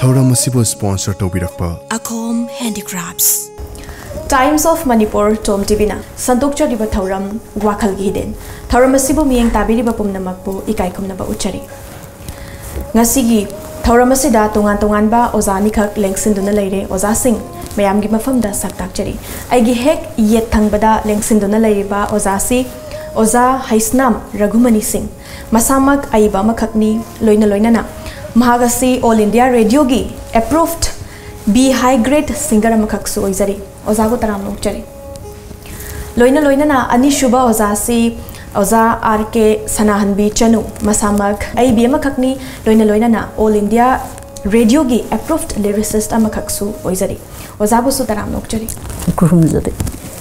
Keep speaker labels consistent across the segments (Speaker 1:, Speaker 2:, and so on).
Speaker 1: थौरम असिबो स्पॉन्सर तौबिरक्पा
Speaker 2: अखोम हैंडीक्राफ्ट्स
Speaker 3: टाइम्स ऑफ मणिपुर टोम टीवीना संदोक्चरिबा थौरम वाखलगी हिदेन थौरम असिबो मियेंग ताबिरिबा पुमनमकपु इकाई खुमनबा उच्चरी ngasiगी थौरम असिदा तोंगान तोंगानबा ओजानिखक लेंगसिंदुना लेरे ओजासिंग मयामगी मफमदा सक्ताकचरी आइगी हेक येत थंगबदा लेंगसिंदुना लेरिबा ओजासी ओजा हाइसनाम रघुमनी सिंह मसामक आइबा मखकनी लोइना लोइनाना महागसी ऑल इंडिया रेडियो की approved B high grade singer अमखकसु ओइजरी ओजागो तराम नोकचरी लोइना लोइनाना अनिशुबा ओजासी ओजा आर के सनाहनबी चनु मसामक आई बी अमखकनी लोइना लोइनाना ऑल इंडिया रेडियो की अप्रूव्ड लिरिसिस्ट अमखकसु ओइजरी ओजाबुसु तराम नोकचरी
Speaker 4: कुरुमजदे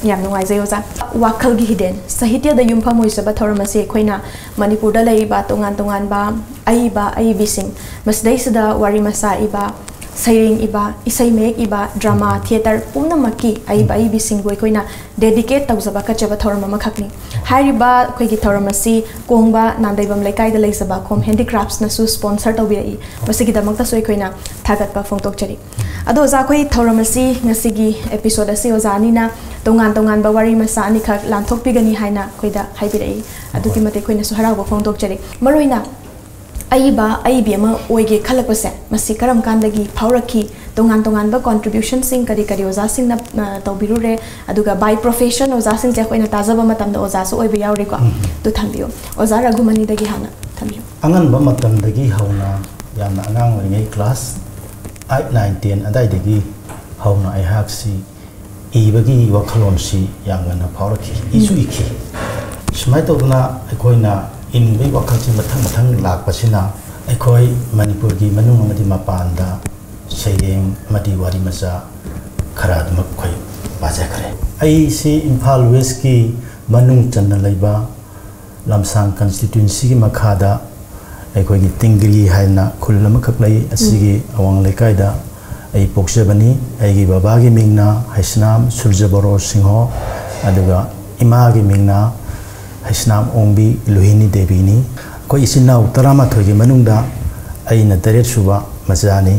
Speaker 3: याम नुंगाइजे ओजा वाखलगी हिदेन साहित्य द युमफम ओइसबा थौरमसे अखोइना मणिपुरदा लेरिबा तोंगान तोंगानबा आइबा आइबिसिंग मसदैसदा वारी मसा इबा सैरिंग इबा इसै मेक इबा ड्रामा थिएटर पुनमकी आइबा आइबिसिंग बो अखोइना डेडिकेट तौजबा कचबा थौरम अमखकनी हाइरिबा अखोइगी थौरमसी कोंगबा नांदैबम लेकाइदा लेजबा खोम हैंडीक्राफ्ट्स नसु स्पॉन्सर तौबिरई मसिगी दमकता सो अखोइना थागतबा फोंतोकचरी अदो ओजा अखोइ थौरमसी ngasiगी एपिसोड असी ओजानिना तोंगान तोंगानबा वारी मसा अनिखक लांथोकपिगनी हाइना अखोइदा हाइबिरई अदुगी मते अखोइना सु हरावबा फोंतोकचरी मरोइना आइबा आइबीमा ओइगे खलकपसे मसी करम कांदगी फावरखी तोंगान तोंगानबा कंट्रीब्यूशन सिंग करी करी ओजा सिंग ना तौबिरुरे अदुगा बाय प्रोफेशन ओजा सिंग जे अखोइना ताजबा मतमदा ओजासु ओइबे यावरेको तु थंबियो ओजा रघुमनी दगी हाना थंबियो
Speaker 5: अंगनबा मतमदगी हौना यामना अंगांग ओइगे क्लास 8 9 10 अदाइदगी हौना आइहाक्सी इबगी वखलोनसी यामना फावरखी इसु इखी स्माइ तौदना अखोइना इन वे वखलसी मथंग मथंग लाकपसिना अखोइ मणिपुर की मनुंग अमदि मपानदा सैरेंग मदि वारी मचा खरादमक खोइ बाजाखरे आई सी इम्फाल वेस्ट की मनुंग चन्ना लैबा लमसांग कॉन्स्टिट्यूएंसी की मखादा अखोइ की तिंगरी हाइना खुलम खक लै असिगी अवांग लेकाइदा आई पोक्सेबनी आइगी बाबा की मिंगना हैसनाम सुरजबरो सिंहो अदुगा इमा की मिंगना हैसनाम ओंबी लोहिनी देवीनी कोई इसिनाउ तरामाथोय की मनुंगदा अइना तरेट सुबा मचानी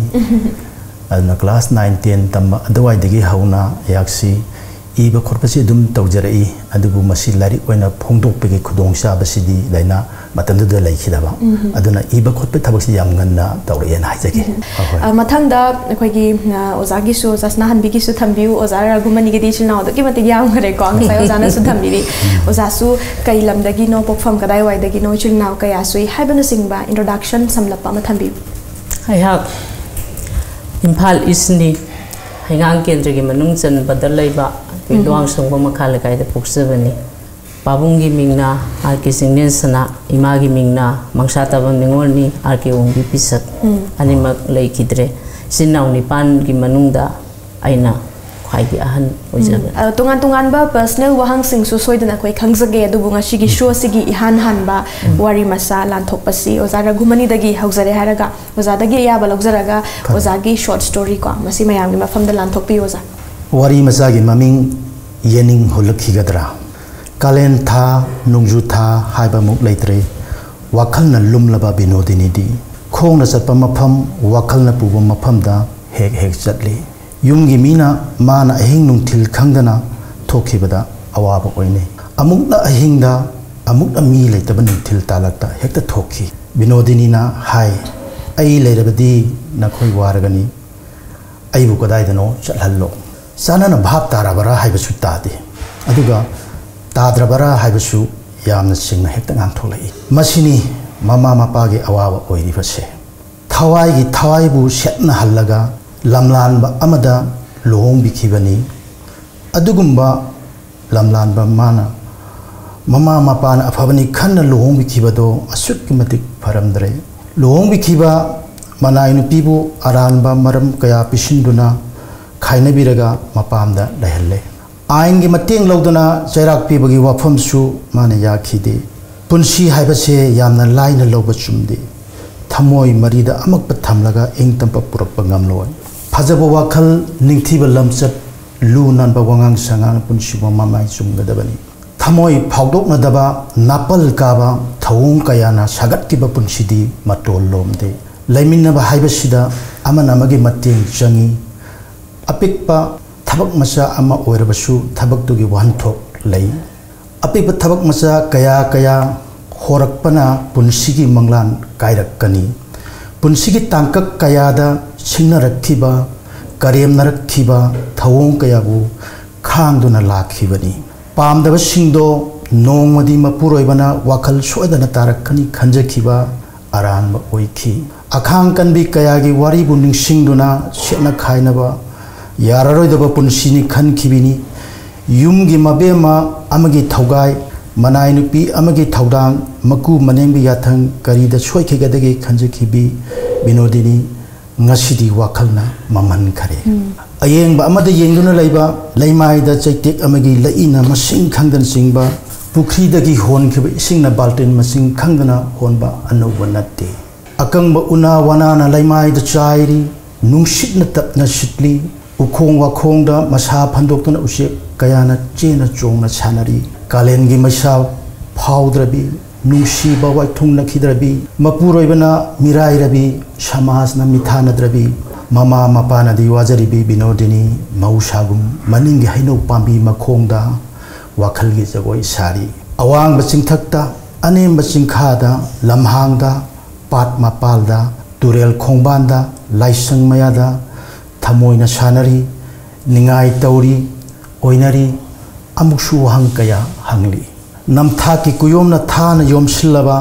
Speaker 5: अदना क्लास 9 10 तम अदवाइदगी हौना याक्सी इबा खोरपसी दुम तौजरई अदुबु मसी लारिक ओइना फोंदोकपेगी खुदोंसाबसिदी लाइना मतंदुदा लैखिदाबा अदुना इबा खोरपे थबकसी यामगन्ना तौरेन हाइजगे
Speaker 3: मथंगदा अखोइगी ओजागी सु जसना हनबिगी सु थंबिउ ओजा रघुमनी गी दिचिनाउ दगी मते याम खरे को अंगसाय ओजाना सु थंबिरी ओजासु कै लमदगी नो पोफम कदाय वाइदगी नो चिनाउ कया सुई हाइबन सिंगबा इंट्रोडक्शन समलपा मथंबिउ
Speaker 4: आइहा इम्फाल इसनी हैंगांग केंद्र की मनुंग चन बदल लैबा विद्वांग संगो मखा लेकाइदा पोक्सबनी पाबुंगी मिंगना आर के सिंगनेन सना इमा की मिंगना मंगसाताबम निंगोरनी आर के ओंगी पिसक अनिमक लैखिद्रे सिनाउ निपान की मनुंगदा आइना ख्वाइगी अहन ओइजबे
Speaker 3: तोंगान तोंगानबा पर्सनल वहांग सिंगसु सोइदना कोइ खंगजगे अदुबु ngasiगी शो सिगी इहान हानबा वारी मसा लांथोकपसी ओजा रघुमनी दगी हौजरे हारगा ओजादगी याबा लौजरगा ओजागी शॉर्ट स्टोरी को मसी मयामगी मफमदा लांथोकपी ओजा
Speaker 5: वारी मसा की ममिंग येनिंग होलखिगदरा कालेन था नुंगजु था हाइबा मुक लैत्रे वाखलना लुमलबा बिनोदिनीदी खोंगना चतपा मफम वाखलना पुबा मफमदा हेक हेक चतली युमगी मीना माना अहिंग नुंथिल खंगदना थोखिबदा अवाबा ओइने अमुकना अहिंगदा अमुकना मी लैतबा नुंथिल तालकता हेक्ता थोखी बिनोदिनीना हाय आई लैरबदी नखोइ वारगनी आइबु कदाइदनो चलहल्लो सानाना भाव ताराबरा हाइबसु तादे अदुगा ताद्रबरा हाइबसु यामना सिंगना हेक्ता गांथोलई मसिनी ममा मपागे अवाबा ओइरिबसे थवाइगी थवाइबु सेटना हल्लगा लमलानबा अमदा लोहोंबिखिबनी अदुगुंबा लमलानबा माना ममा मपान अफबनी खन्ना लोहोंबिखिबदो असुक्कि मतिक फरमद्रे लोहोंबिखिबा मनाइ नुपीबु अरानबा मरम कया पिसिंदुना खाइनबिरगा मपामदा लहल्ले आइन की मतेंग लौदना चैराक पीबगी वाफमसु माने याखिदे पुंसी हाइबसे यामना लाइन लौब चुमदे थमोय मरीदा अमक थमलगा इंगतंप पुरप ngамलोय फजब वाखल निंगथिब लमचत लु नानबा वांगांग सांगांग पुंसी मामाय चुमगदबनी थमोई फाउदोकनदबा नापल काबा थवों कयाना सागतकिबा पुंसिदी मतोल लोमदे लैमिन्नबा हाइबसिदा अमन अमगे मतेंग चंगी अपिकपा थबक मचा अमा ओइरबसु थबकतुगी वाहनथोक लई अपिकपा थबक मचा कया कया होरकपना पुंसिगी मंगलान कायरकनी पुंसिगी तांकक कयादा सिंगनरखिबा करेमनरखिबा थवों कयाबु खांगदुना लाखिबनी पामदबसिंगदो नोंमदी मपुरोइबना वाखल सोयदना तारकनी खंजखिबा अरानबा ओइखि अखांग कनबी कयागी वारीबु निंगसिंगदुना सेना खाइनबा याररोइदबा पुंसिनी खनखिबिनी युमगी मबेमा अमगी थौगाय मनाय नुपी अमगी थौदांग मकु मनेंबी याथंग करीदा सोइखिगदगी खंजखिबी Binodini ngasi wakalna maman khare ayeng ba amada yengduna laiba laimai da chaitek amagi laina masing khangdan singba pukhri dagi hon khiba isingna baltin masing khangdana honba anoba natte akang ba una wana na laimai da chairi nungsit na tap na sitli ukhong wa khong da masa phandokna use kayana chena chongna chanari kalen gi masa phaudrabi नुसी बवाई थुंग नखिद्रबी मपुरोइबना मिराई रबी समाज न मिथानद्रबी mama Mopa नदी वाजरिबी बिनोदिनी मौसागुम मनिंग हैनो पांबी मखोंगदा वाखलगी जगोई सारी अवांग बचिंगथक्ता अनेम बचिंखादा लमहांगदा पाट मपालदा तुरेल खोंबांदा लाइसंग मयादा थमोइना सानरी निंगाई तौरी ओइनरी अमुक्सु हंग कया हंगली नमथा की कुयोम न था न योम सिल्लबा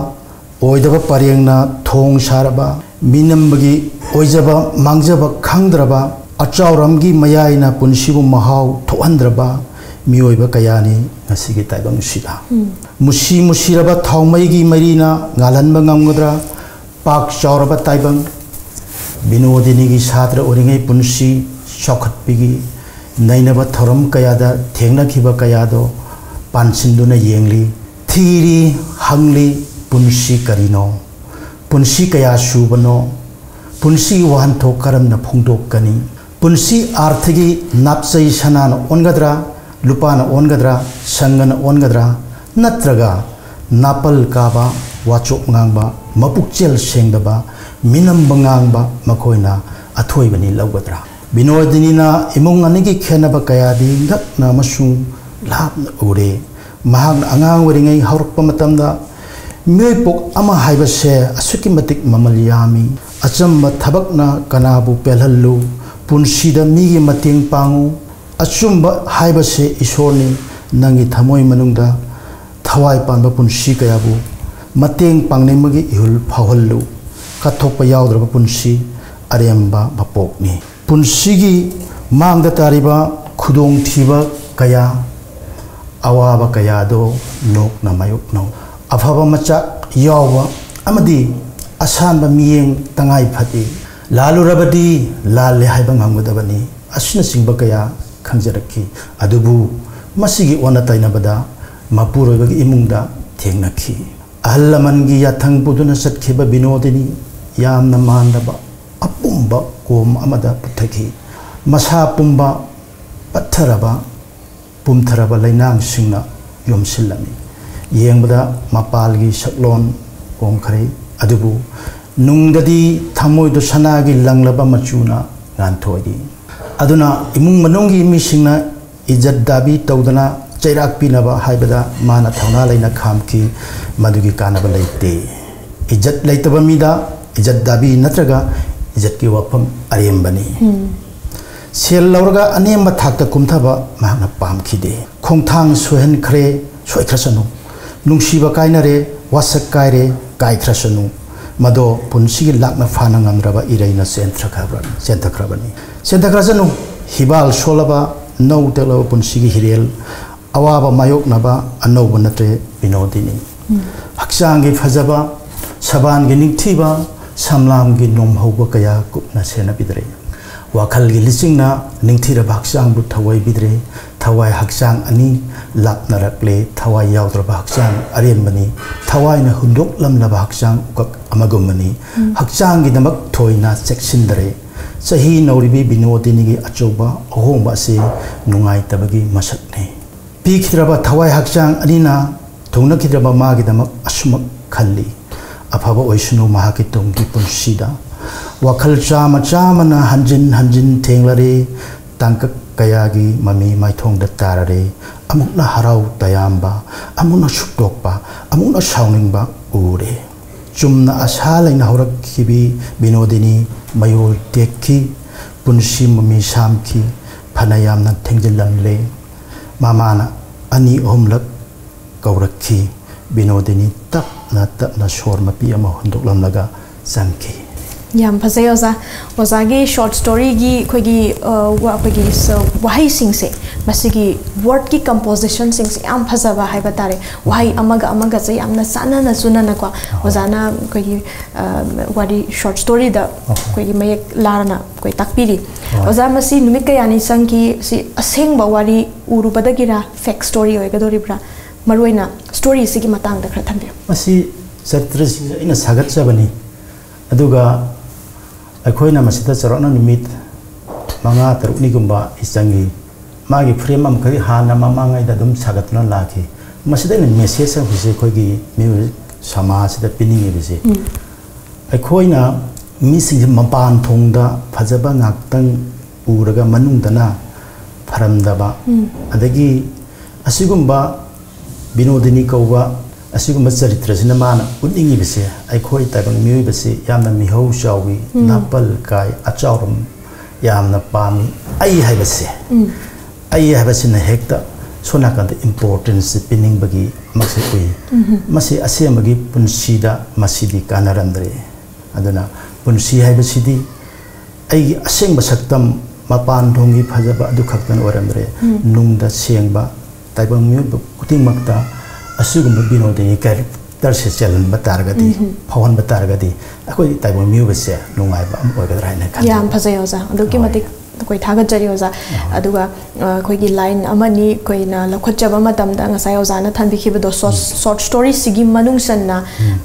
Speaker 5: ओइदब परेंग न थोंग सारबा मिनम्बगी ओइजब मांगजब खंगद्रबा अचाउरमगी मयाई न पुनसिबु महाव थोहंद्रबा मियोइब कयानी नसिगी ताइबंग सिदा मुसी मुसीरबा थाउमैगी मरीना गालनबा ngamgdra पाक चाउरबा ताइबंग बिनोदिनीगी छात्र ओरिङै पुनसि चौखटपिगी नैनबा थरम कयादा थेंगनाखिबा कयादो पानसिंदुना येंगली थीरी हंगली पुनसी करीनो पुनसी कया सुबनो पुनसी वाहनथो करमना फुंगदोकनी पुनसी आर्थगी नापसई सनान ओनगद्रा लुपान ओनगद्रा संगन ओनगद्रा नत्रगा नापल काबा वाचोक ngang मपुकचेल सेंगदबा मिनम बंगांगबा मखोइना अथोइबनी लौगद्रा बिनोदिनीना इमुंग अनिगी खेनबा कयादी ngakna masung लापना उरे महाग आंगांग वरिङै हौरकप मतमदा मियोइपोक अमा हाइबसे असुकी मतिक ममल यामी अचम्ब थबकना कनाबु पेलहल्लु पुनसिदा मीगी मतेंग पांगु अचुम्ब हाइबसे ईश्वरनी नंगी थमोय मनुंगदा थवाई पानबा पुनसि कयाबु मतेंग पांगनेमगी इहुल फावहल्लु कथोकप यावद्रब पुनसि अरेम्बा मपोकनी पुनसिगी मांगदा तारिबा खुदोंग थीबा कया अवाब कयादो लोक न मायुकनो अफब मचा यावबा अमदी असानब मियेंग तंगाई फति लालुरबदी लाले हाइबा ngamgdabani asina singba kaya khangjaraki adubu masigi ona tainabada mapuroibagi imungda thengnakhi ahallamangi yathang buduna satkhiba binodini yamna mandaba apumba kom amada puthaki masa pumba patharaba पुमथरब लैनांग सिंगना योमसिल्लमी येंबदा मपालगी सकलोन ओंखरे अदुबु नुंगददी थमोइदो सनागी लंगलबा मचुना गानथोइदी अदुना इमुंग मनोंगी मिसिंगना इज्जत दाबी तौदना चैराक पिनबा हाइबदा माना थौना लैना खामकी मदुगी कानबा लैते इज्जत लैतबा मिदा इज्जत दाबी नत्रगा इज्जत की वफम अरेमबनी सेल लौरगा अनेम थाक्ता कुमथबा महना पामखिदे खोंथांग सोहनख्रे सोइख्रसनु नुंसीबा काइनरे वासक काइरे काइख्रसनु मदो पुनसिगी लाकना फाना ngamraba इरैना सेंथख्रबनी सेंथख्रसनु हिबाल सोलबा नौ तेलबा पुनसिगी हिरेल अवाबा मायोकनबा अनौबा नत्रे Binodini हक्सांगी फजबा सबानगी निंगथिबा samlamgi nomhauba kaya kupna sena bidre wakhalgi lisingna ningthira baksang bu thawai bidre thawai haksang ani lapna rakle thawai yaudra baksang arembani thawai na hundok lamna baksang ukak amagumani haksang gi namak thoina seksindre sahi nauribi binodini gi achoba ahongba se nungai tabagi masakne पीखिद्रबा थवाई हक्चांग अनिना थोंगनखिद्रबा मागिदमक असुमक खल्ली अफबा ओइसनु महाकि तुंगि पुंसीदा वखल चामा चामना हंजिन हंजिन थेंगलरे तांक कयागी mummy माइथोंग ताररे अमुकना हराव तयाम्बा अमुकना सुक्तोकपा अमुकना साउनिंगबा उरे चुमना आशा लैना हौरखिबी Binodini मयोल तेखी पुंसी mummy सामखी फनायामना थेंजिलमले मामाना अनी अहुमलक कौरखी बिनोदिनी तपना सोर मपी अमा हुंदोकलमलगा चंखी
Speaker 3: याम फसे ओजा की शॉर्ट स्टोरी की खोगी वहाई सिंह से मसिगी वर्ड की कंपोजिशन सिंह से याम फजबा है बतारे वहाई अमगा से यामना साना सुना को ओजाना खोगी वारी शॉर्ट स्टोरी दा खोगी मयक लारना कोई ताकपीरी ओजा मसी नुमित कयानी संग की सी असेंग वारी उरुबदगिरा फेक स्टोरी होयगदोरिब्रा मरुइना स्टोरी सिगी मतंग दा खरा थंबियो
Speaker 5: मसी चरित्र इन सागतजबनी अदुगा अखोइना मसिदा चरना निमित मंगा तरुनिगुंबा इचंगी मागी फ्रेम अमखरि हाना ममांगाइदा दुम सागतना लाखि मसिदा मेसेज हुसे खोगी म्यूजिक समाज दा पिनिंगे बिसे अखोइना मिसिंग मपान थोंदा फजबा नाक्तंग उरगा मनुंगदना फरमदबा अदगी असिगुंबा बिनोदिनी कौवा असिगुंबा चरित्रसिना माना उन्निंगी बिसे अखोइ ताइबंग मियोइ बिसे यामना मिहौ चावी नापल काय अचाउरम यामना पामी आई हाइबसे हेक्ता सोनाकंद इंपोर्टेंस पिनिंग बगी मसे उई मसे असेमगी पुंसीदा मसिदी कानारंद्रे अदुना पुंसी हाइबसिदी आई असेंग सकतम मपान थोंगी फजबा अदु खक्तन ओरंद्रे नुंगदा सेंगबा ताइबंग मियो कुतिंगमक्ता असिगुंबा बिनोदिनी कैरेक्टर से चलन बतारगदी फवन बतारगदी अखोई ताइबंग मियो बसे नुंगाइबा अम ओरगदरा हाइना खन
Speaker 3: याम फजय ओजा अदुकी मतिक कोई थागजरी ओजा अदुगा कोई लाइन अमनी कोइना लखोचबा मतमदा ngasai ओजाना थानबिखिबदो शॉर्ट स्टोरी सिगी मनुंगसनना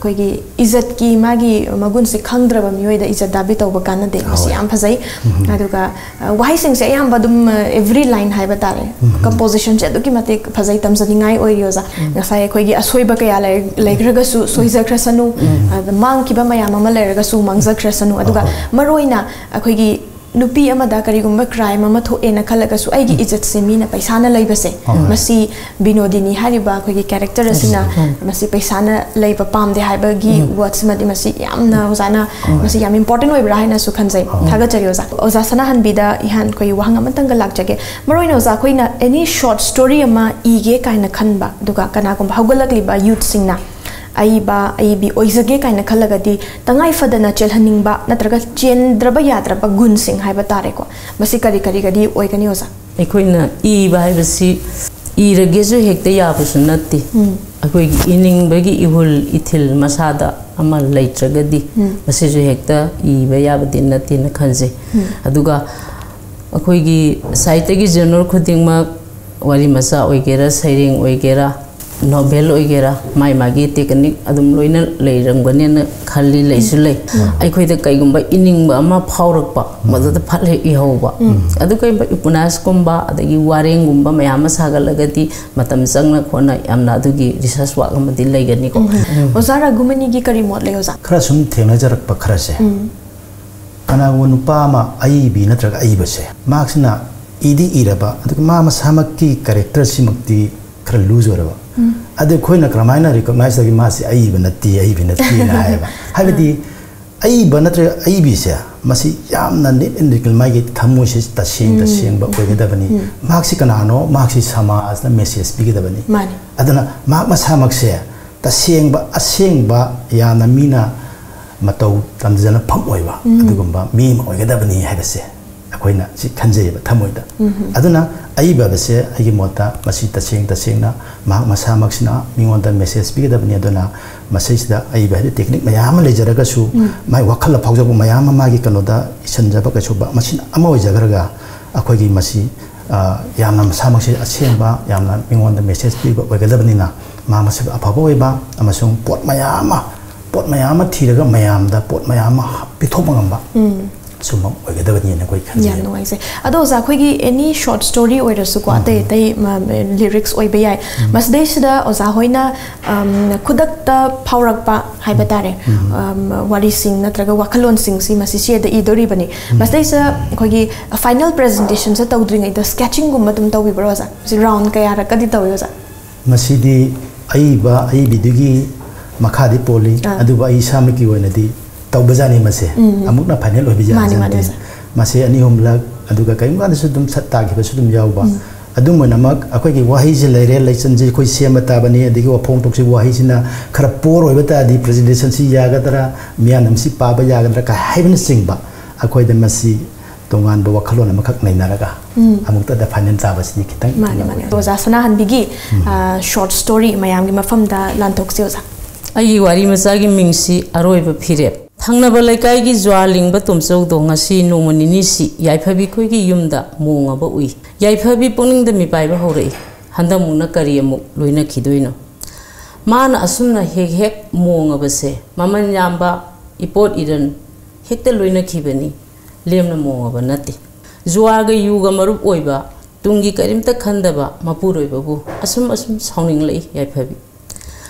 Speaker 3: कोई इज्जत की मागी मगुन से खंगद्रबा मियोइदा इज्जत दाबी तौबा काना दे मसी याम फजै अदुगा वाइ सिंग से याम बदुम एवरी लाइन हाइबा तारे कंपोजिशन से अदुकी मतिक फजै तमजनिंगाई ओइरियोजा ngasai कोई असोइबा कया लेग्रगसु सोइजख्रसनु मांगकिबा मयाम अमा लेरगसु मांगजख्रसनु अदुगा मरोइना अखोइगी नुपी अमदा करिगुंबा क्राइम अमा थोएना खलगसु आइगी इज्जत से मीना पैसाना लैबसे मसी बिनोदिनी हारिबा खोगी कैरेक्टर असिना मसी पैसाना लैबा पामदे हाइबगी वर्ड्स मदि मसी यामना ओजाना मसी याम इंपोर्टेंट ओइब्रा हाइना सु खनजै थागचरि ओजा सना हनबिदा इहान कोई वहंग अमतंग लाकजगे मरोइना ओजा खोइना एनी शॉर्ट स्टोरी अमा इगे काइना खनबा दुगा कनागुंबा हौगलकलिबा यूथ सिंगना आईबा आईबी ओइजगे काइना खलगदी तंगाई फदना चेलहनिंगबा नत्रगा चेंद्रबा याद्रबा गुण सिंह हाइबा तारेको मसी करी गदी ओइगनी ओजा
Speaker 4: अखोइना इबा हाइबसी इरगेजु हेक्ते याबसु नत्ति अखोइगी इनिंगबगी इहुल इथिल मसादा अमा लैत्रगदी मसिजु हेक्ता इबा याबदि नत्ति न खनजे अदुगा अखोइगी साहित्यगी जनर खुदिंगमा वारी मसा ओइगेरा सैरिंग ओइगेरा नोवेल ओइगेरा माई मागी टेक्निक अदुम लोइना लेरंगने खाली लेसुले अखोइदा कईगुंबा इनिंगबा अमा फावरकपा मदद फले इहौबा अदु कई उपन्यास कुंबा अदगी वारेंगुंबा मयाम सागलगदी मतम संगना खोना यामना अदुगी रिसर्च वर्क अमदि लेगनी को ओजारा गुमनी गी करी मोड ले ओजा
Speaker 5: खरा सुम थेंगना जरकपा खरा से कनागो नुपा मा आईबी नत्रगा आईबसे मार्क्सना इदी इरबा अदु मा मसामकी कैरेक्टर सिमक्ति खरा लूज ओरबा अदे खोइना क्रमाइना रिकॉग्नाइज दगी मासी आईबा नत्ति ना हाइबा हाइबदी आईबा नत्र आईबी से मसी यामना नेट एंड रिकल माइगे थमोइसे तसेंग बा ओइगदबनी मार्क्सी कनानो मार्क्सी समाज ना मेसेज बिगदबनी
Speaker 3: माने
Speaker 5: अदना मार्क मसामक से तसेंग बा याना मीना मतौ तमजना फम ओइबा अदुगुंबा मी ओइगदबनी हाइबसे अखोइना सि खंजेबा थमोइदा अदुना आईबा बसे आगी मोता मसी तसेंगना मार्क मसामक्सिना मिंगोंदा मेसेज बिगदबनी अदुना मसीदा आईबा टेक्निक मयाम लेजरगसु माइ वखल फावजबो मयाम मागी कनोदा इसनजबा कसुबा मसिना अमा ओइजगरगा अखोइगी मसी यामना मसामक्सि असेंबा यामना मिंगोंदा मेसेज बिबा ओइगदबनीना मा मसे अफाबो ओइबा अमसुंग पोट मयाम थीरगा मयामदा पोट मयाम पिथोबंगamba sumam oigadabani na koi khanje
Speaker 3: yam no aise ado za khoi gi any short story oirasu ko ate lyrics oi be yai mas dei sida oza hoina kudak ta phaurak pa haiba tare wari sing natraga wakalon sing si masi che da idori bani mas dei sa khoi gi final presentation sa tawdring ai da sketching gum matum tawi broza si round kaya ra kadi tawi oza
Speaker 5: masidi ai bidugi makhadi poli aduba ai samiki oinadi tawbajani mase amukna final oi bijani mase ani homla aduga kaim ga su dum satta gi ba su dum yawba adum namak akoi gi wahi je leire leichan ji koi sema ta bani adigi wa phong tok si wahi sina khara por oi bata di presentation si yaga dara mianam si pa ba yaga dara ka haibin singba akoi de masi tongan ba wakhalon amakak nei naraga amukta da final ta ba si kitang
Speaker 3: mani oza sana han bigi short story mayam gi mafam da lantok si oza
Speaker 4: ai wari masa gi mingsi aroi ba phire thangna ba laikai gi jwaling ba tumchau do ngasi nomani ni si yaiphabi khoi gi yumda monga ba ui yaiphabi puning da mi pai ba hore handa muna kari amu loina khidoino mana asumna hek monga ba se maman yamba ipot iran hekta loina khibani lemna monga ba nati jwa ga yu ga marup oiba tungi karimta khandaba mapuroi babu asum sauning lei yaiphabi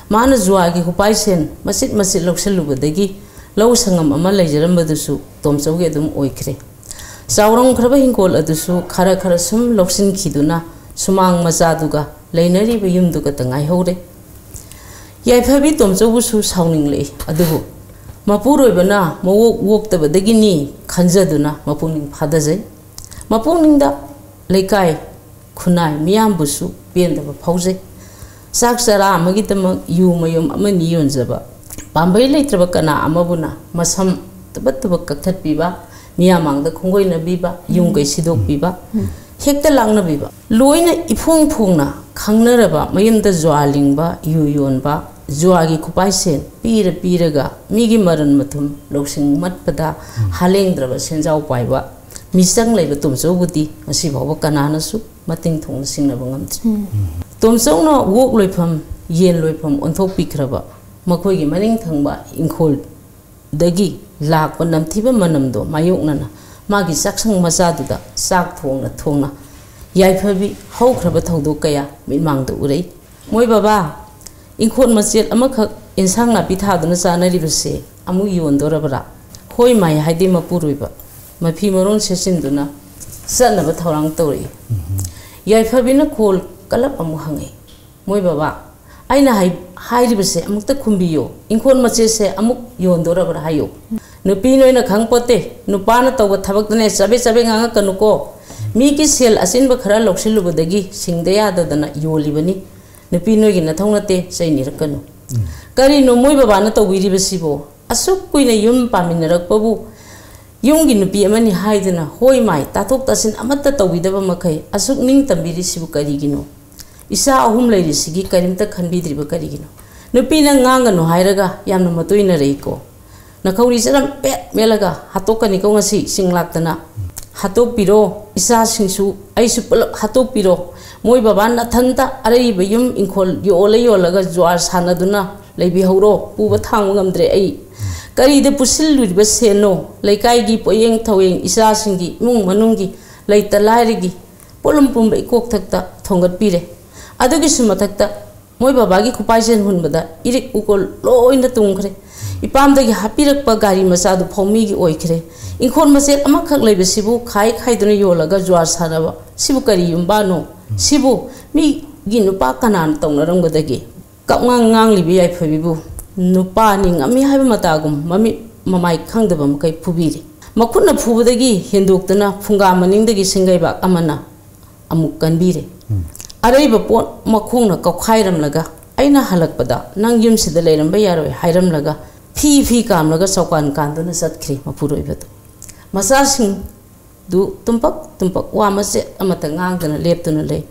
Speaker 4: mana jwa gi hupai sen masit lokselubadagi lau sangam ama leijarambadussu tomchauge dum oikhre saurang khraba hingkol adusu khara sum loksin khiduna sumang macha duga leinari ba yum duga tangai hore yaiphabi tomchaubusu sauning lei aduhu mapuroi bana mowok tabadagi ni khanjaduna mapuning phadajai mapungning da leikai khunai miyam busu pendaba phaujai saksara amagi tamak yu mayum amani yonjaba pambai leitraba kana amabuna masam tabat kaktat piba miyamang da khongoi na biba yung kai sidok piba hekta langna biba loina ifong na khangnaraba mayum da jwaling ba yu yon ba jwagi khupai sen piraga migi maran mathum loksing matpada halengdraba senjau paiba misang leiba tumchau budi asi bawa kana na su mating thong singna bangam tumchau no wok loifam yen loifam onthok pikraba makoi gi maning thangba ingkhol dagi lakpa namthiba manamdo mayoknana magi saksang macha duda sak thongna yaiphabi haukraba thaudo kaya mitmang do urei moi baba ingkhol machet amakha insang na pithaduna chanari base amu yondorabra hoi mai haidi mapuruiba mafi maron sesinduna sanaba thorang tori yaiphabi na khol kalap amu hangai moi baba aina hairibase amukta khumbiyo ingkhon mache se amuk yondorabra hayo nupi noina khangpote nupana tawba thabakne chabe nganga kanuko mi ki sel asinba khara loksilubadagi singdaya dadana yolibani nupi noigi na thongnate saini rakanu kari no moi baba na tawiribasibo asuk kuina yum paminarakpabu yungi nupi amani haiduna hoi mai tathok tasin amatta tawidaba makai asuk ning tambiri sibu karigino isa ahum leiri sigi karimta khanbidriba karigino nupina ngangano hairaga yamna matoina reiko nakhauri saram pet melaga hatokani ko ngasi singlaktana hatok piro isa singsu aisu hatok piro moi baba na thanta arei bayum ingkhol yolaga jwar sanaduna leibi hauro puba thang ngamdre ai kari de pusil luriba seno leikai gi poyeng thaweng isa singi mung manungi leita lairigi polum pumba ikok thakta thongat pire adugi sumathakta moi babagi khupaisen hunbada irik ukol loina tungkhre ipamdagi hapirakpa gari masadu phomi gi oikhre ingkhon masel amakhak leibesibu khai duna yolaga jwar sanaba sibu kari yumbano sibu mi gi nupa kanan tongnaramgadagi kapngang libi yaiphabibu nupa ningami haiba matagum mami mamai khangdaba makai phubiri makhutna phubadagi hendoktana phunga maningdagi singaiba amana amuk kanbire araiba pot makhongna kaukhairamlaga aina halakpada nang yumsida leiramba yaroi hairamlaga fi kamlaga saukan kanduna satkhri mapuroibadu masasing du tumpak wa mase amata ngangdana leptuna lei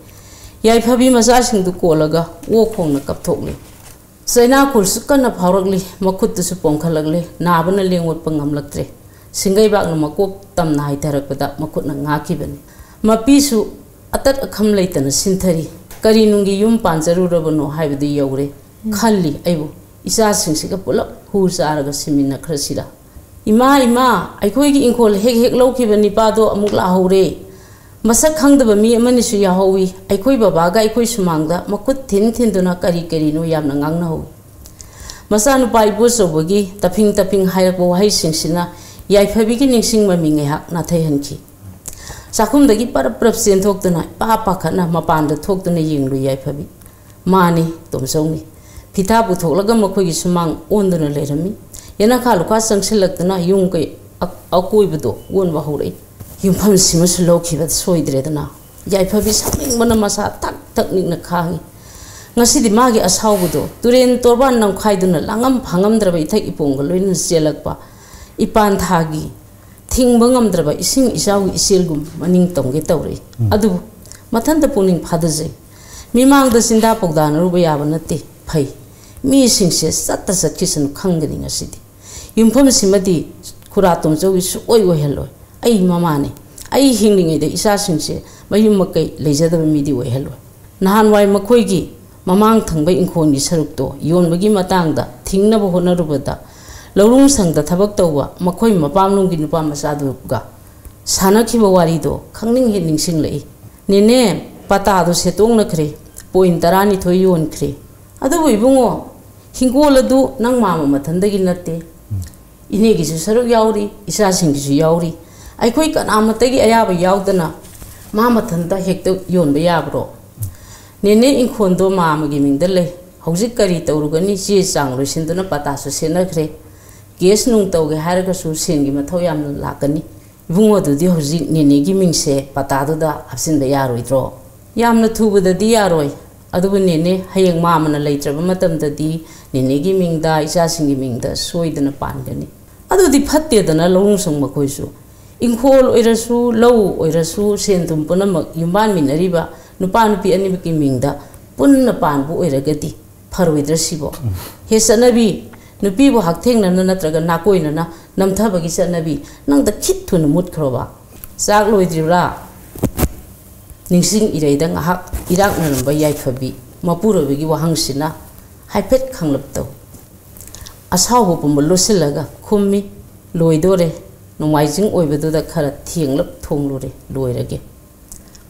Speaker 4: yaiphabi masasing du kolaga wo khongna kapthokli saina khulsu kana phaurakli makhuttu su pongkhalakle nabana lengwat pangamlaktre singai bakna makok tamna haitharakpada makhutna ngakibani mapisu atat akham leitana sinthari kari nungi yum panjarurabano haibadi yaure khalli aibu isa singsiga pulap hu saraga simina khrasira Ima ima aikoi gi inkol hek laukiba nipado amuk lahore masak khangdaba mi amani su yahowi aikoi baba ga aikoi sumangda makut thin duna kari no yamna ngangna ho masa nu pai bu sobagi taping hairako wahai singsina yaiphabi gi ningsing maminge hak na thai hanki sakum dagi parap sen thokduna pa khana mapanda thokduna yinglu yaiphabi mani tomsongni phita bu thoklaga makoi gi sumang onduna lerami yana khalu ka sangsilakduna yung kai akoi budo won ba hore yung pham simus lokhiba soidredana yaiphabi saming mana masa tak nikna khangi ngasi di magi asau budo turen torban nam khaiduna langam phangam draba ithak iponggal loin selakpa ipan thagi thingba ngamdraba ising isaw isilgum maning tongge tawre adu mathanda puning phadaje mimang da sinda pogdana ruba yaba nate phai mi singse satta satkisan khangani ngasidi yumpham simadi khuratum jogi su oi hello ai mamane ai hinglingai de isa singse mayum makai leijadaba midi oi hello nahan wai makhoi gi mamang thangbai inkhoni sarukto yonbagi matangda thingnaba honarubada lorung sangda thabak tawwa makhoi mapamlunggi nupa masaduga sanakhiba warido khangning he ningsing lei nene pata do setong nakhre point tarani thoi yon khre adu ibungo hingol adu nang mama mathandagi natte ine gi su saruk yauri isa sing gi su yauri ai khoi kanamatagi ayaba yaudana mama thanda hekta yon ba yabro nene inkhondo mama gi mingda le hojik kari tawrugani chi chang roisinduna pata su senakhre gas nung tawge haraga su sen gi mathau yam lakani ibungo du di hojik nene gi mingse pata du da hapsin ba yaroidro yamna thubada di yaroi adubu nene hayeng mama na leitraba matam da di nene gi mingda isa sing gi mingda soidana pangani adu di phatte dana lorung song makhoi su inkhol oirasu low oirasu sen tum punamak yumban minariba nupa nupi ani ki mingda punna panbu oiragadi pharoidra sibo he sanabi nupi bu haktheng na natraga nakoina na namthabagi sanabi nang da khit thun mut khroba sak loidribra ningsing ireida ngahak irak na namba yaiphabi mapurobigi wahangsina haipet khanglapto asawu pumbo losilaga khummi loidore nomaijing oibedu da khara thienglap thonglure loirage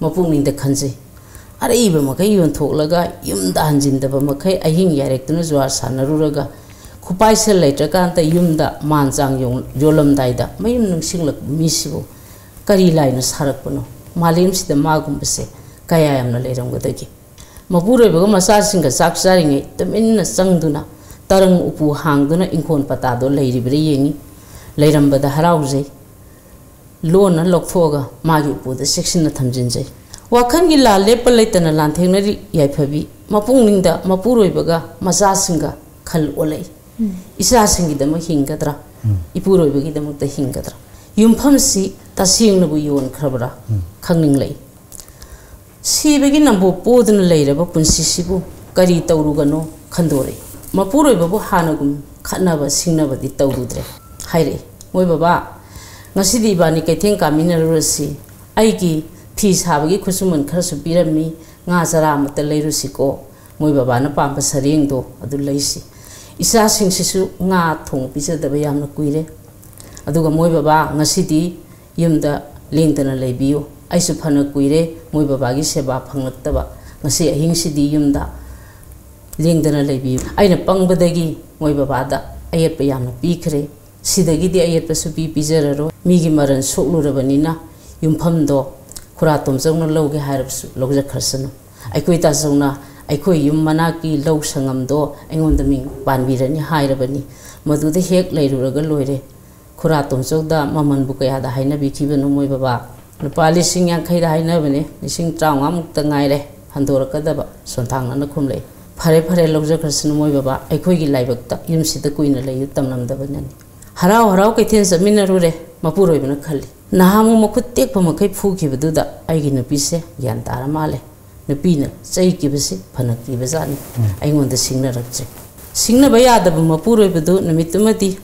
Speaker 4: mapungning da khanje are ibe makai yon thoklaga yumda hanjindaba makai ahing yarektuna jwar sanaruraga khupai sel laitra kanta yumda manjang yolam daida mayum nungsinglak misibu kari laina sarakpano malim sida magum bese kaya yamna leiramgadagi mapure baga masa singa sak saringe taminna sangduna tarang upu hangduna inkon patado leiribre yengi leirambada harauje lona lokthoga magi upu da section na thamjinjai wakhan gi la lepa leitana lanthengnari yaiphabi mapungninda mapuroibaga masa singa khal olai isa singi dama hingadra ipuroibagi dama ta hingadra yumpham si tasingna bu yon khrabra khangning lei sibagi nambo poduna leiraba punsi sibu kari tawrugano khandore mapuroibabu hanagum khatnaba singnaba di tawrudre haire moi baba ngasidi bani kaitheng kaminarurasi aigi fi sabagi khusuman kharasu pirami nga jara mata leirusiko moi baba na pamba sareng do adu leisi isa singsisu nga thong pisadaba yamna kuire aduga moi baba ngasidi yumda lengtana leibiyo aisu phana kuire moi baba gi seba phanglaktaba ngasi ahing sidi yumda lengdana leibiyo aina pangbadagi moi baba da ayet pa yamna pikhre sidagi di ayet pa su pizararo migi maran soklurabanina yumphamdo khuratom jongna loge harabsu logja kharsana aikoi ta jongna aikoi yum manaki low sangamdo aingonda ming panbirani hairabani maduda hek leiruraga loire khuratom jogda maman bu kaya da haina bikibano moi baba lupali sing yang khaida haina bane sing traunga mukta ngaire handorakadaba sonthangna na khumlei phare logja kharsana moi baba aikoi gi laibakta yumsida kuina leyu tamnamdabanani harau kaithen saminarure mapuroibana khali nahamu makhut tekpa makai phukibaduda aigi nupise yan tara male nupina chai kibase phanakti bazani aingonda singna rakche singna bayadaba mapuroibadu namitumati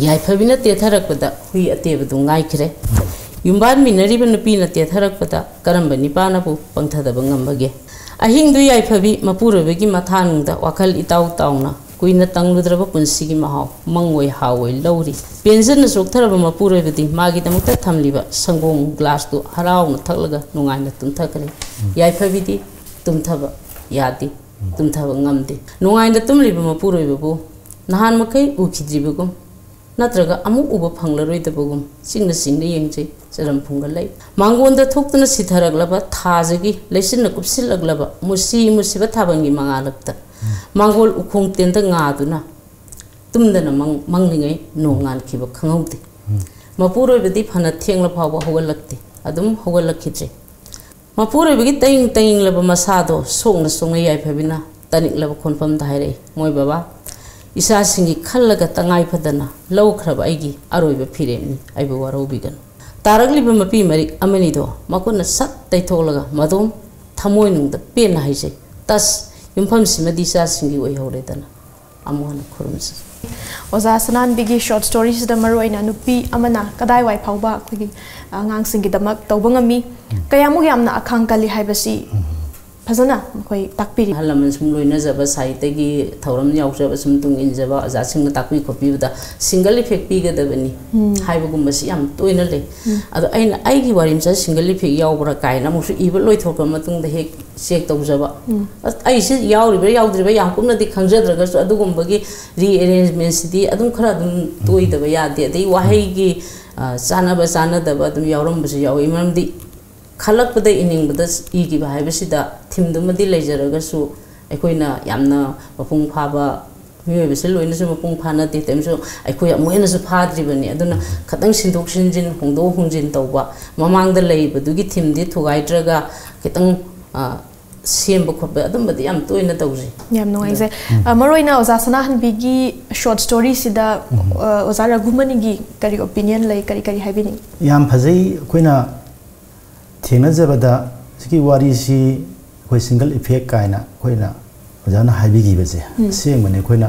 Speaker 4: yaiphabina tetharakpada hui atebadu ngaikhre yumban minariba nupina tetharakpada karamba nipana bu pangthadaba ngambage ahingdu yaiphabi mapuroibagi mathanungda wakhal itaw tawna kuina tangludraba punsigi mahau mangoi hawoi lawri pension sokthara mapuroi bidi magi damukta thamliba sangom glass tu harau na thaklaga nungai na tumthakre yai phabidi tumthaba yadi tumthaba ngamde nungai na tumliba mapuroi babu nahan makai ukhidribagum natraga amu uba phanglaroi dabagum singna singna yengje saram phungalai mangonda thoktuna sitharaglaба thajagi leisinna kupsilaglaba musiba thabangi mangalakta mangol ukhong tenda ngaduna tumdana manglingai nongal khiba khangauti mapuroi bedi phana thengla phawa hogalakti adum hogalakhitre mapuroi begi taing laba masado songna yai phabina taniklaba khonpam daire moi baba isa singi khallaga tangai phadana lawkhraba aigi aroiba phiremni aiba warobigan taragli mapi mari amani do makona sat taitholaga madum thamoi nungda pena haise tas yumpham simadi sa singi oi horedana amuhana khurumsa
Speaker 3: oza sanan bigi short stories da maroina nupi amana kadai wai phauba khigi ngang singi damak tawbangami kayamu yamna akhang kali haibasi fazana khoi takpiri
Speaker 4: halaman sum loina jaba saitegi thoram yaujaba sum tung injaba aja singna takpi khopi da single effect pi ga dabani haibugum basi yam toina le ado aina aigi warim cha single effect yaubra kaina musu iba loi thokka matung da hek check tawjaba ai si yaudriba yam kumna di khangjadraga su adugum bagi rearrangements di adum khara adum toi daba yade dei wahai gi chana daba adum yauram basi yawi mam di khalak pada ining pada igi bahai besida thim dumadi leijaraga su aikoina yamna mapung phaba mioi bese loina su mapung phana ti temso aikoi amoina su phadribani aduna khatang sindok sinjin hongjin tawba mamang da lei badugi thim di thugaidраga kitang semba khotba adum badi yam toina tawji
Speaker 3: yam noise maroina oza sana han bigi short story sida oza ragumani gi kari opinion lai kari haibini
Speaker 5: yam phajai koina थेनजबदा सिकी वारीसी कोई single effect कायना Koyna ओजाना हाइबिगी बजे सेंग मने कोइना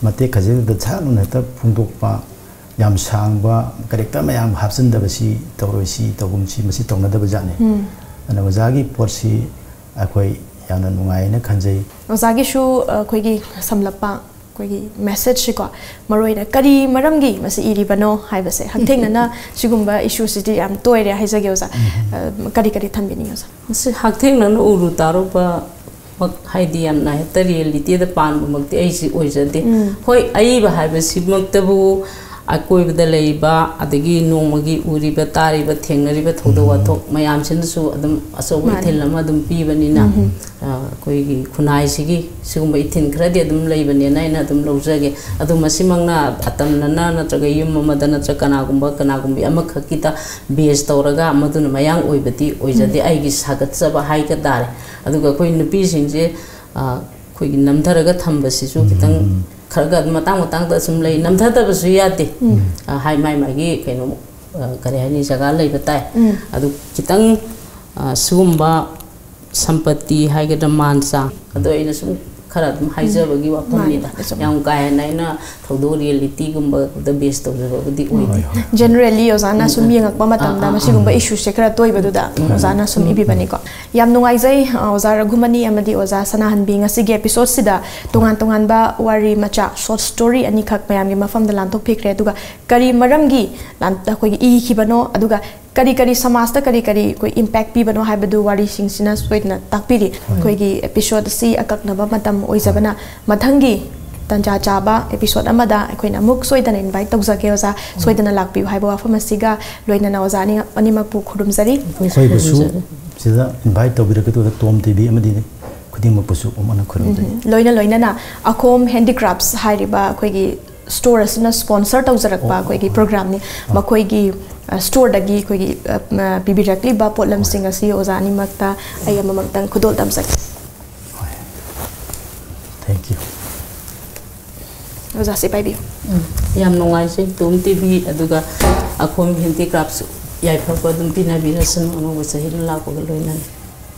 Speaker 5: मते खजे the छानु न त फुंदोकपा याम सांगबा character मयाम हापसनदबसी तौरोसी तौगुमसी मसी तौनदब जाने अना ओजागी पोरसी अखोई याना नुंगाइना खंजै
Speaker 3: ओजागी शु कोइगी समलपा कोई मैसेज को मरोइना करी मरमगी मसे इरिबनो हाइबसे हक्थेंगना सिगुम्बा इशू सिटी याम तोइरे हाइजगे ओजा करी थंबिनी ओजा
Speaker 4: मसे हक्थेंगना उरु तारोबा मक हाइदि याम ना हेता रियलिटी द पान मक्ति आइसि ओइजदे होय आइबा हाइबसि मक्तबु अकोइबदा लेबा अदगी नोमगी उरिबा तारिबा थेंगरिबा थोदो वाथो मयाम सिनसु अदम असोब इथिल अमा अदम पीबनिना कोइगी खुनाइसिगी सिगुम इथिन खरदि अदम लेबनि नाइना अदम लौजगे अदु मसिमंगना अतमनना नत्रगा युम मदा नत्र कनागुम्बा अमखकिता बेस तौरगा मदुन मयांग ओइबति ओइजदे आइगी सागतसबा हाइका दारे अदुगा कोइ नुपि सिंजे कोइगी नमधरगा थंबसिसु कितंग खरगा मतंग सम ले नमधदबसु यादे हाई माई कनो करें हनी जगह ले बताए अदु कितंग सुगुम्बा संपत्ति हाइगदा मानसा अदु अइना सुम खरा दम हाइजबगी वाफमनिदा याम कायनाइना थौदो रियलिटी गुम्बा द बेस तौजबदी ओइदे
Speaker 3: जनरली ओजाना सुम यंगकपा मतमदा मसिगुम्बा इशू से खरा तोइबदुदा ओजाना सुम इबिबनी को याम नुंगाइजै ओजा रघुमनी अमदी ओजा सनाहनबी ngasi एपिसोड सिदा तोंगान बा वारी मचा शॉर्ट स्टोरी अनि खक मयाम गे मफम द लांथोक फिक्रे दुगा करी मरमगी लांता कोइ इ खिबनो अदुगा करी समाज ता करी कोई इम्पैक्ट पीबनो हाइबदु वारी सिंगसिना सोइदना ताकपिरी कोइगी एपिसोड सी अककनबा मतम ओइजबना मथंगी तंजा चाबा एपिसोड अमदा अखोइना मुक सोइदना इनवाइट तौजगे ओजा सोइदना लाकपि हाइबा वाफमसिगा लोइना ओजानी अनिमकपु खुरुमजरी
Speaker 5: सोइबसु सिदा इनवाइट तौबिरकतु तोम टीवी अमदी खुदिमकपुसु अमना खुरुमजरी
Speaker 3: लोइना ना अखोम हैंडीक्राफ्ट्स हाइरिबा कोइगी स्टोर असना स्पॉन्सर तौजरकपा कोइगी प्रोग्राम नि मखोइगी स्टोर दगी कोइगी पिबिरकली बा पोलम सिंग असि ओजानी मक्ता अयम मक्तंग खुदोल तमसक
Speaker 5: थैंक यू
Speaker 3: ओजा से पाइबी
Speaker 4: याम नोंगाइ से तुम टीवी अदुगा अखोम हैंडीक्राफ्ट्स याइफा दुम पिना बिरसन अनो सहिल लाको लोइना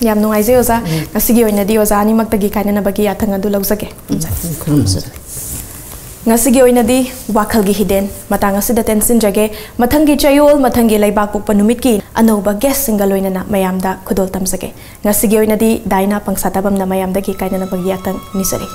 Speaker 3: याम नोंगाइ जे ओजा ngasi oinadi ओजानी मक्तगी काइना बगी याथंग अदु लौजगे ngasi oinadi wakhal gi hidden matang asida tension jage mathangi chayol mathangi laibak pukpa numit ki anoba guest single oinana mayamda khudol tamsage ngasi oinadi daina pangsatabam na mayamda ki kaina na bagi atang nisari